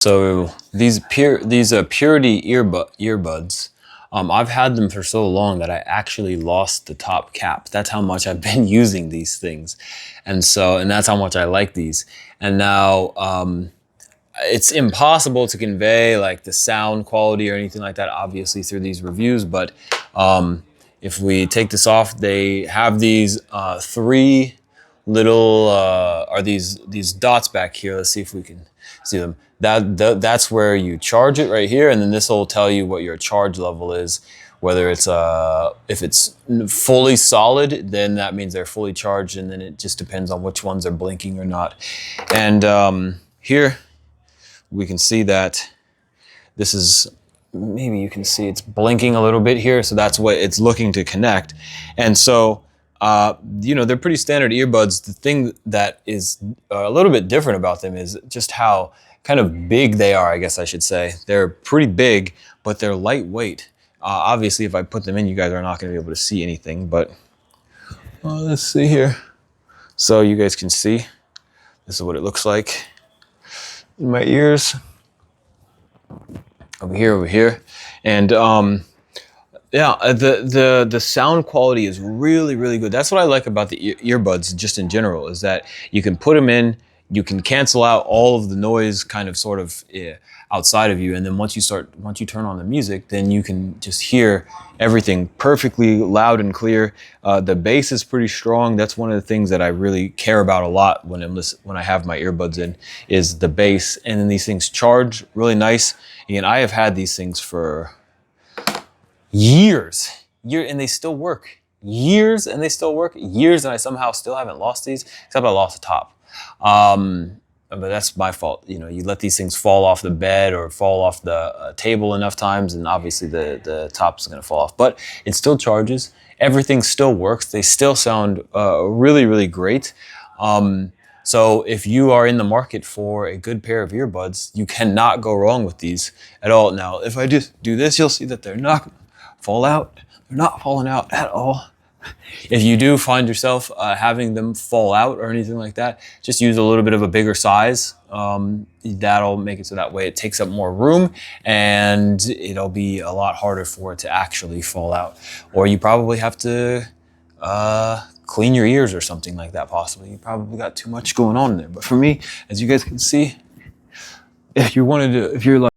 So these Purity earbuds, I've had them for so long that I actually lost the top cap. That's how much I've been using these things, and that's how much I like these. And now it's impossible to convey like the sound quality or anything like that, obviously through these reviews. But if we take this off, they have these three little are these dots back here. Let's see if we can see them. That's where you charge it right here, and then this will tell you what your charge level is. Whether it's if it's fully solid, then that means they're fully charged, and then it just depends on which ones are blinking or not. And here we can see that this is, maybe you can see it's blinking a little bit here, so that's what it's looking to connect. And so you know, they're pretty standard earbuds. The thing that is a little bit different about them is just how kind of big they are, I guess I should say. They're pretty big, but they're lightweight. Obviously, if I put them in, you guys are not going to be able to see anything, but let's see here. So you guys can see, this is what it looks like in my ears. Over here. And yeah, the sound quality is really, really good. That's what I like about the earbuds just in general, is that you can put them in, you can cancel out all of the noise kind of sort of outside of you. And then once you turn on the music, then you can just hear everything perfectly loud and clear. The bass is pretty strong. That's one of the things that I really care about a lot when I have my earbuds in, is the bass. And then these things charge really nice. And I have had these things for years, and they still work. Years, and they still work. Years, and I somehow still haven't lost these, except I lost the top. But that's my fault. You know, you let these things fall off the bed or fall off the table enough times, and obviously the top is going to fall off. But it still charges. Everything still works. They still sound really, really great. So if you are in the market for a good pair of earbuds, you cannot go wrong with these at all. Now, if I just do this, you'll see that they're not fall out. They're not falling out at all. If you do find yourself having them fall out or anything like that, just use a little bit of a bigger size. That'll make it so that way it takes up more room, and it'll be a lot harder for it to actually fall out. Or you probably have to clean your ears or something like that, possibly. You probably got too much going on there. But for me, as you guys can see, if you're like